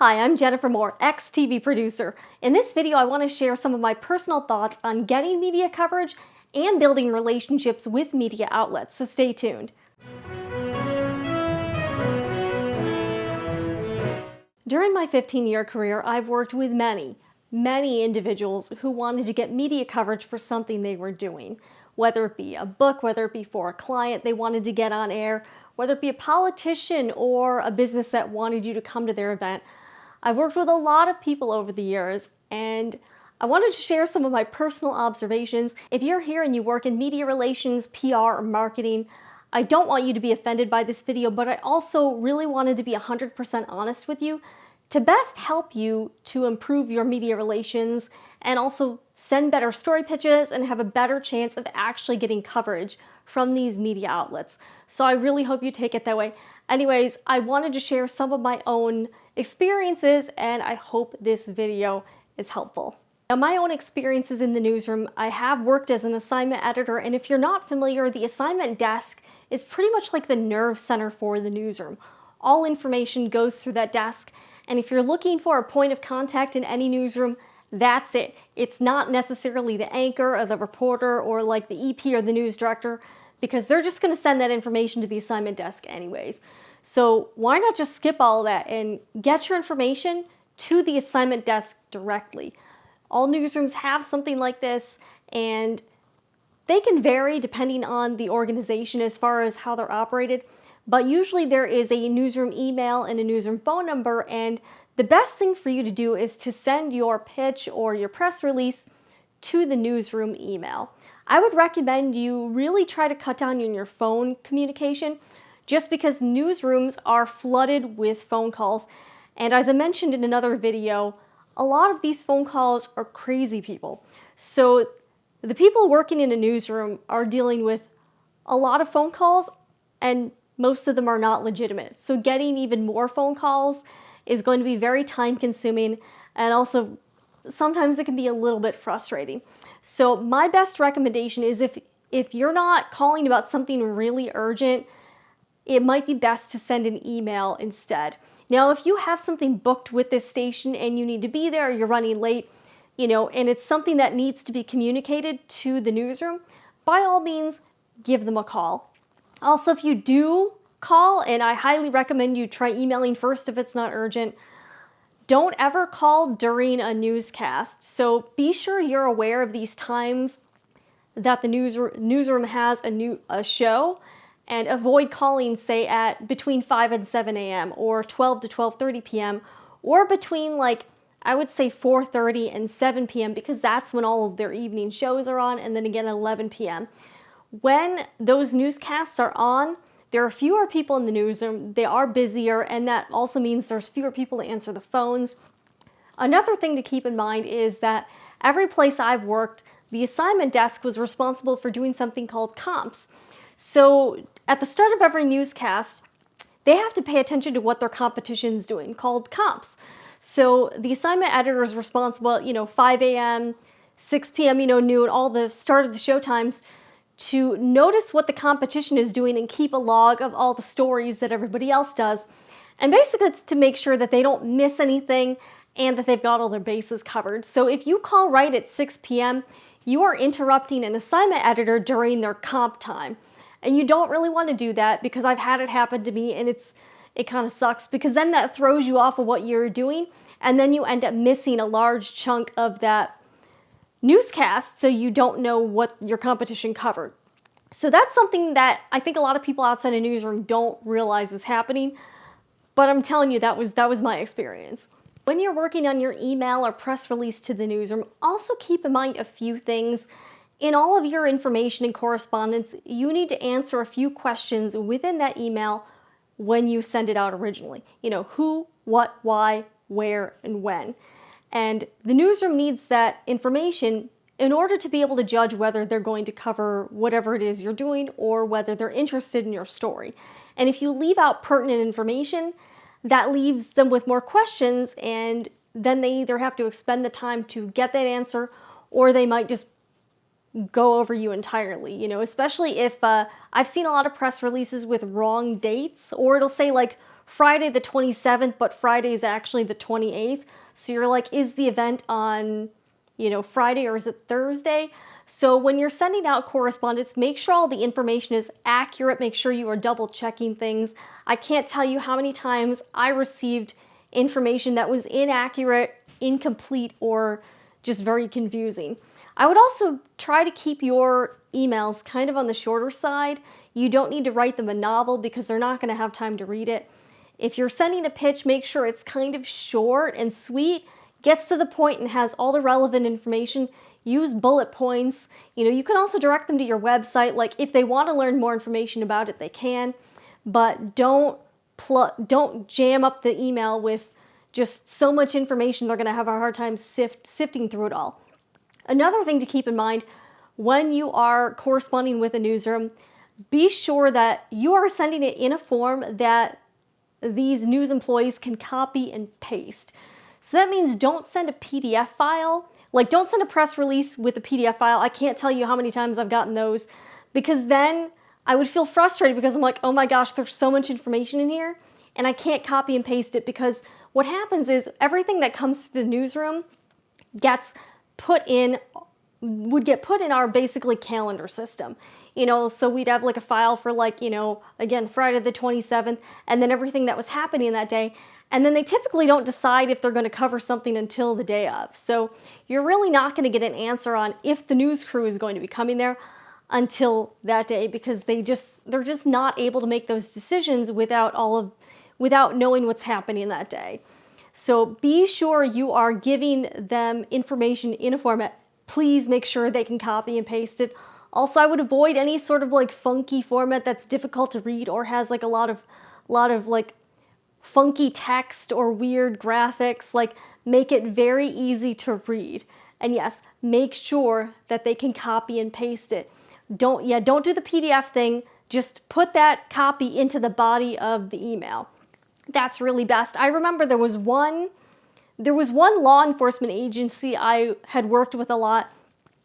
Hi, I'm Jennifer Moore, ex-TV producer. In this video, I want to share some of my personal thoughts on getting media coverage and building relationships with media outlets, so stay tuned. During my 15-year career, I've worked with many individuals who wanted to get media coverage for something they were doing. Whether it be a book, whether it be for a client they wanted to get on air, whether it be a politician or a business that wanted you to come to their event. I've worked with a lot of people over the years, and I wanted to share some of my personal observations. If you're here and you work in media relations, PR, or marketing, I don't want you to be offended by this video, but I also really wanted to be 100% honest with you to best help you to improve your media relations and also send better story pitches and have a better chance of actually getting coverage from these media outlets. So I really hope you take it that way. Anyways, I wanted to share some of my own experiences, and I hope this video is helpful. Now, my own experiences in the newsroom, I have worked as an assignment editor, and if you're not familiar, the assignment desk is pretty much like the nerve center for the newsroom. All information goes through that desk, and if you're looking for a point of contact in any newsroom, that's it. It's not necessarily the anchor or the reporter or like the EP or the news director, because they're just going to send that information to the assignment desk anyways. So why not just skip all of that and get your information to the assignment desk directly? All newsrooms have something like this, and they can vary depending on the organization as far as how they're operated, but usually there is a newsroom email and a newsroom phone number, and the best thing for you to do is to send your pitch or your press release to the newsroom email. I would recommend you really try to cut down on your phone communication, just because newsrooms are flooded with phone calls. And as I mentioned in another video, a lot of these phone calls are crazy people. So the people working in a newsroom are dealing with a lot of phone calls, and most of them are not legitimate. So getting even more phone calls is going to be very time consuming, and also sometimes it can be a little bit frustrating. So my best recommendation is if you're not calling about something really urgent, it might be best to send an email instead. Now, if you have something booked with this station and you need to be there, or you're running late, and it's something that needs to be communicated to the newsroom, by all means, give them a call. Also, if you do call, and I highly recommend you try emailing first if it's not urgent, don't ever call during a newscast. So be sure you're aware of these times that the newsroom has a show, and avoid calling, say, at between 5 and 7 a.m. or 12 to 12:30 p.m. or between, I would say 4:30 and 7 p.m. because that's when all of their evening shows are on, and then again at 11 p.m. When those newscasts are on, there are fewer people in the newsroom, they are busier, and that also means there's fewer people to answer the phones. Another thing to keep in mind is that every place I've worked, the assignment desk was responsible for doing something called comps. So at the start of every newscast, they have to pay attention to what their competition's doing, called comps. So the assignment editor is responsible, 5 a.m., 6 p.m., noon, all the start of the show times, to notice what the competition is doing and keep a log of all the stories that everybody else does. And basically it's to make sure that they don't miss anything and that they've got all their bases covered. So if you call right at 6 p.m., you are interrupting an assignment editor during their comp time. And you don't really want to do that, because I've had it happen to me, and it kind of sucks, because then that throws you off of what you're doing, and then you end up missing a large chunk of that newscast, so you don't know what your competition covered. So that's something that I think a lot of people outside a newsroom don't realize is happening, but I'm telling you, that was my experience. When you're working on your email or press release to the newsroom, also keep in mind a few things. In all of your information and correspondence, you need to answer a few questions within that email when you send it out originally. Who, what, why, where, and when. And the newsroom needs that information in order to be able to judge whether they're going to cover whatever it is you're doing or whether they're interested in your story. And if you leave out pertinent information, that leaves them with more questions, and then they either have to expend the time to get that answer, or they might just go over you entirely, especially if I've seen a lot of press releases with wrong dates, or it'll say Friday the 27th, but Friday is actually the 28th. So you're like, is the event on, Friday or is it Thursday? So when you're sending out correspondence, make sure all the information is accurate. Make sure you are double checking things. I can't tell you how many times I received information that was inaccurate, incomplete, or just very confusing. I would also try to keep your emails kind of on the shorter side. You don't need to write them a novel because they're not going to have time to read it. If you're sending a pitch, make sure it's kind of short and sweet, gets to the point and has all the relevant information. Use bullet points. You can also direct them to your website. Like if they want to learn more information about it, they can, but don't jam up the email with just so much information they're going to have a hard time sifting through it all. Another thing to keep in mind when you are corresponding with a newsroom, be sure that you are sending it in a form that these news employees can copy and paste. So that means don't send a PDF file. Like don't send a press release with a PDF file. I can't tell you how many times I've gotten those, because then I would feel frustrated because I'm like, oh my gosh, there's so much information in here and I can't copy and paste it, because what happens is everything that comes to the newsroom would get put in our basically calendar system. So we'd have like a file for again, Friday the 27th, and then everything that was happening that day. And then they typically don't decide if they're going to cover something until the day of. So you're really not going to get an answer on if the news crew is going to be coming there until that day, because they're just not able to make those decisions without knowing what's happening that day. So be sure you are giving them information in a format. Please make sure they can copy and paste it. Also, I would avoid any sort of funky format that's difficult to read or has a lot of funky text or weird graphics. Make it very easy to read. And yes, make sure that they can copy and paste it. Don't do the PDF thing. Just put that copy into the body of the email. That's really best. I remember there was one law enforcement agency I had worked with a lot,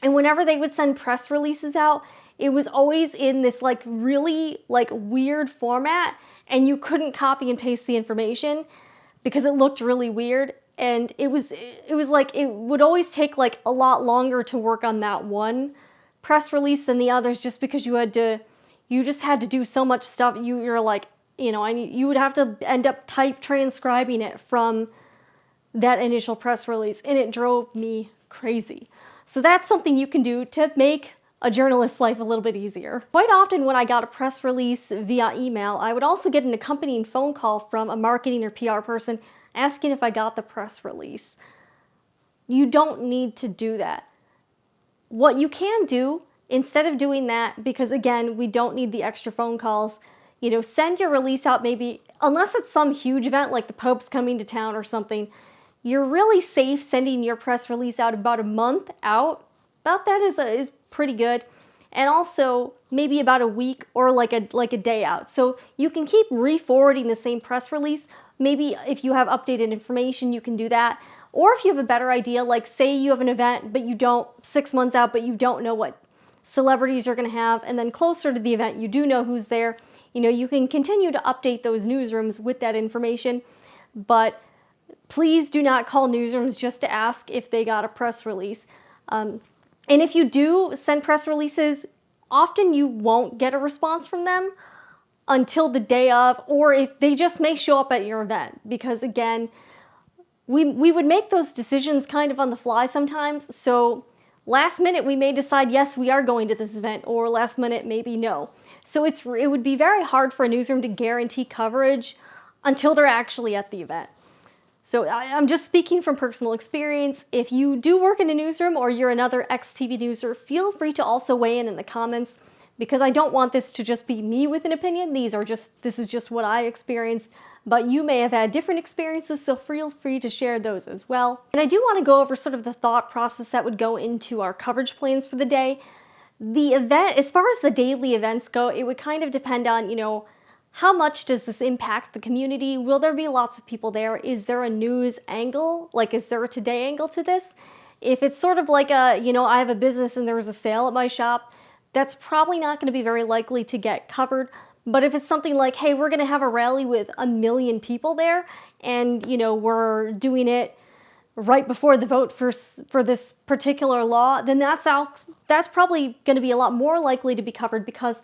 and whenever they would send press releases out, it was always in this really weird format, and you couldn't copy and paste the information because it looked really weird. And it would always take a lot longer to work on that one press release than the others, just because you just had to do so much stuff. You're like, you would have to end up transcribing it from that initial press release, and it drove me crazy. So that's something you can do to make a journalist's life a little bit easier. Quite often when I got a press release via email, I would also get an accompanying phone call from a marketing or PR person asking if I got the press release. You don't need to do that. What you can do, instead of doing that, because again, we don't need the extra phone calls, send your release out maybe, unless it's some huge event like the Pope's coming to town or something, you're really safe sending your press release out about a month out. About that is pretty good. And also maybe about a week or like a day out. So you can keep re-forwarding the same press release. Maybe if you have updated information, you can do that. Or if you have a better idea, like say you have an event, but 6 months out, but you don't know what celebrities you're going to have. And then closer to the event, you do know who's there. You can continue to update those newsrooms with that information. But please do not call newsrooms just to ask if they got a press release. And if you do send press releases, often you won't get a response from them until the day of, or if they just may show up at your event. Because again, we would make those decisions kind of on the fly sometimes. So last minute we may decide, yes, we are going to this event, or last minute maybe no. So it would be very hard for a newsroom to guarantee coverage until they're actually at the event. So I'm just speaking from personal experience. If you do work in a newsroom or you're another ex-TV newser, feel free to also weigh in the comments, because I don't want this to just be me with an opinion. This is just what I experienced, but you may have had different experiences, so feel free to share those as well. And I do want to go over sort of the thought process that would go into our coverage plans for the day. The event, as far as the daily events go, it would kind of depend on, how much does this impact the community? Will there be lots of people there? Is there a news angle? Is there a today angle to this? If it's sort of like I have a business and there's a sale at my shop, that's probably not going to be very likely to get covered. But if it's something like, hey, we're going to have a rally with 1 million people there, and we're doing it right before the vote for this particular law, then that's probably going to be a lot more likely to be covered, because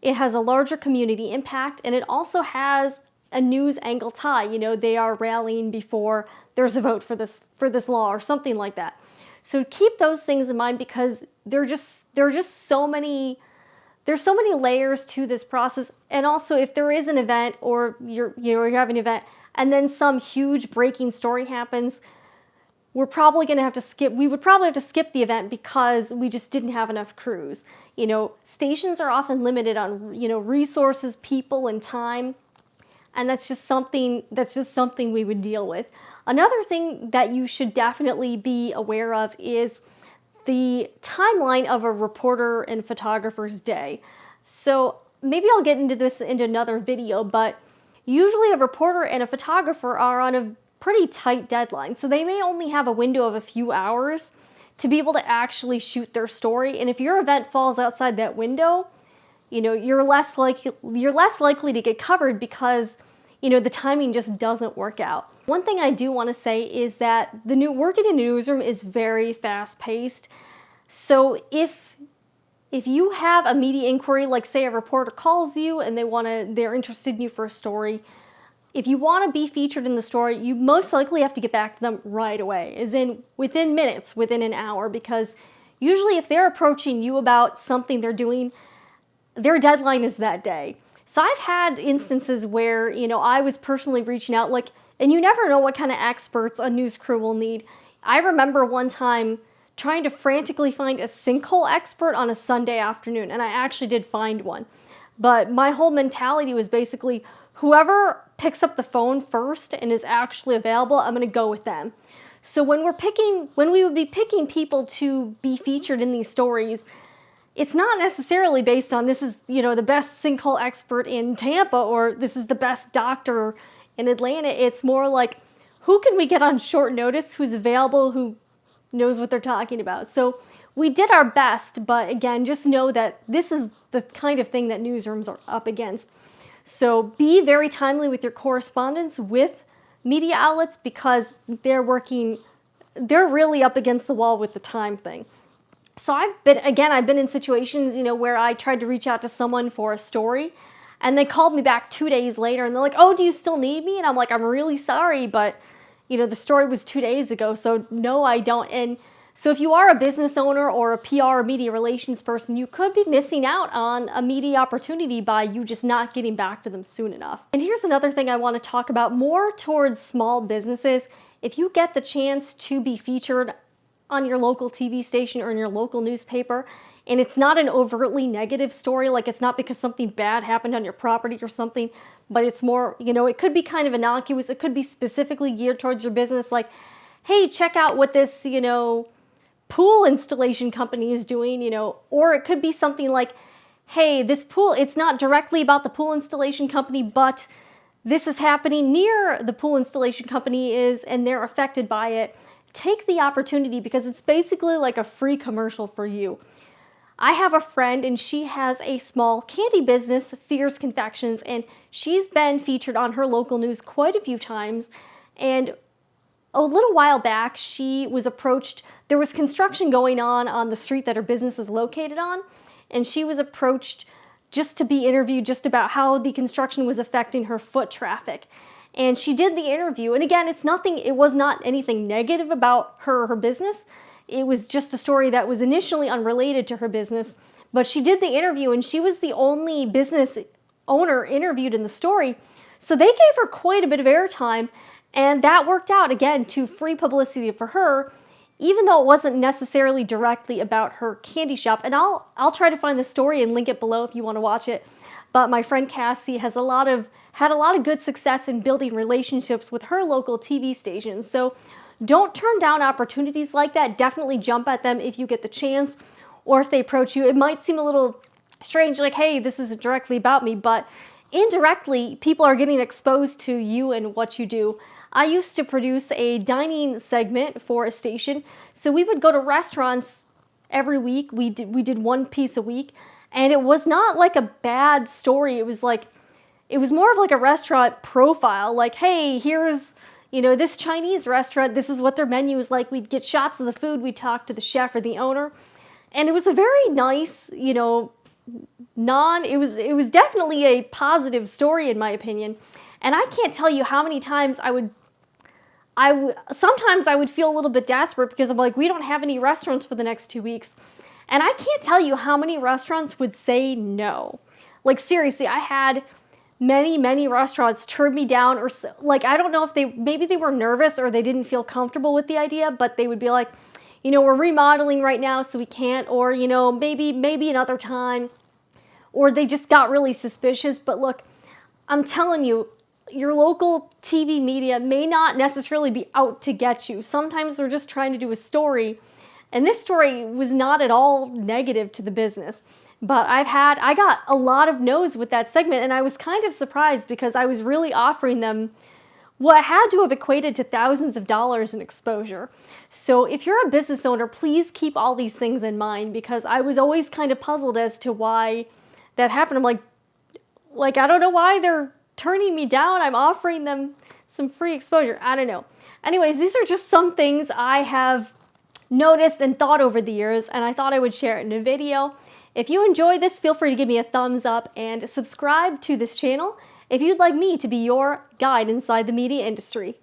it has a larger community impact, and it also has a news angle tie. They are rallying before there's a vote for this law or something like that. So keep those things in mind, because there are just so many. There's so many layers to this process. And also, if there is an event, or you're having an event and then some huge breaking story happens, we would probably have to skip the event because we just didn't have enough crews. Stations are often limited on resources, people, and time, and that's just something we would deal with. Another thing that you should definitely be aware of is the timeline of a reporter and photographer's day. So maybe I'll get into this in another video, but usually a reporter and a photographer are on a pretty tight deadline. So they may only have a window of a few hours to be able to actually shoot their story. And if your event falls outside that window, you're less likely to get covered, because the timing just doesn't work out. One thing I do want to say is that working in a newsroom is very fast-paced. So if you have a media inquiry, like say a reporter calls you and they're interested in you for a story, if you want to be featured in the story, you most likely have to get back to them right away, as in within minutes, within an hour, because usually if they're approaching you about something they're doing, their deadline is that day. So I've had instances where, I was personally reaching out, and you never know what kind of experts a news crew will need. I remember one time trying to frantically find a sinkhole expert on a Sunday afternoon, and I actually did find one. But my whole mentality was basically, whoever picks up the phone first and is actually available, I'm going to go with them. So when we would be picking people to be featured in these stories, it's not necessarily based on this is, the best sinkhole expert in Tampa, or this is the best doctor in Atlanta. It's more like, who can we get on short notice, who's available, who knows what they're talking about. So we did our best, but again, just know that this is the kind of thing that newsrooms are up against. So be very timely with your correspondence with media outlets, because they're really up against the wall with the time thing. So I've been in situations, where I tried to reach out to someone for a story, and they called me back 2 days later, and they're like, "Oh, do you still need me?" And I'm like, "I'm really sorry, but the story was 2 days ago, so no, I don't." And so if you are a business owner or a PR or media relations person, you could be missing out on a media opportunity by you just not getting back to them soon enough. And here's another thing I want to talk about, more towards small businesses. If you get the chance to be featured on your local TV station or in your local newspaper, and it's not an overtly negative story, like it's not because something bad happened on your property or something, but it's more, it could be kind of innocuous. It could be specifically geared towards your business, like, hey, check out what this, pool installation company is doing, or it could be something like, hey, this pool, it's not directly about the pool installation company, but this is happening near the pool installation company and they're affected by it. Take the opportunity, because it's basically like a free commercial for you. I have a friend, and she has a small candy business, Fierce Confections, and she's been featured on her local news quite a few times. And a little while back, she was approached. There was construction going on the street that her business is located on, and she was approached just to be interviewed just about how the construction was affecting her foot traffic. And she did the interview, and again, it was not anything negative about her business. It was just a story that was initially unrelated to her business, but she did the interview, and she was the only business owner interviewed in the story. So they gave her quite a bit of airtime, and that worked out, again, to free publicity for her, even though it wasn't necessarily directly about her candy shop. And I'll try to find the story and link it below if you want to watch it. But my friend Cassie had a lot of good success in building relationships with her local TV stations. So don't turn down opportunities like that. Definitely jump at them if you get the chance, or if they approach you. It might seem a little strange, like, hey, this isn't directly about me, but indirectly, people are getting exposed to you and what you do. I used to produce a dining segment for a station, so we would go to restaurants every week. We did one piece a week, And it was not like a bad story. It was more of like a restaurant profile. Like, hey, here's, this Chinese restaurant. This is what their menu is like. We'd get shots of the food. We'd talk to the chef or the owner. And it was a very nice, it was definitely a positive story in my opinion. And I can't tell you how many times sometimes I would feel a little bit desperate because I'm like, we don't have any restaurants for the next 2 weeks. And I can't tell you how many restaurants would say no. Like, seriously, I had many, many restaurants turn me down, or like, I don't know if maybe they were nervous or they didn't feel comfortable with the idea, but they would be like, we're remodeling right now, so we can't, or, maybe another time, or they just got really suspicious. But look, I'm telling you, your local TV media may not necessarily be out to get you. Sometimes they're just trying to do a story, and this story was not at all negative to the business. But I got a lot of no's with that segment, and I was kind of surprised because I was really offering them what had to have equated to thousands of dollars in exposure. So if you're a business owner, please keep all these things in mind, because I was always kind of puzzled as to why that happened. I'm like, I don't know why they're turning me down. I'm offering them some free exposure. I don't know. Anyways, these are just some things I have noticed and thought over the years, and I thought I would share it in a video. If you enjoyed this, feel free to give me a thumbs up and subscribe to this channel if you'd like me to be your guide inside the media industry.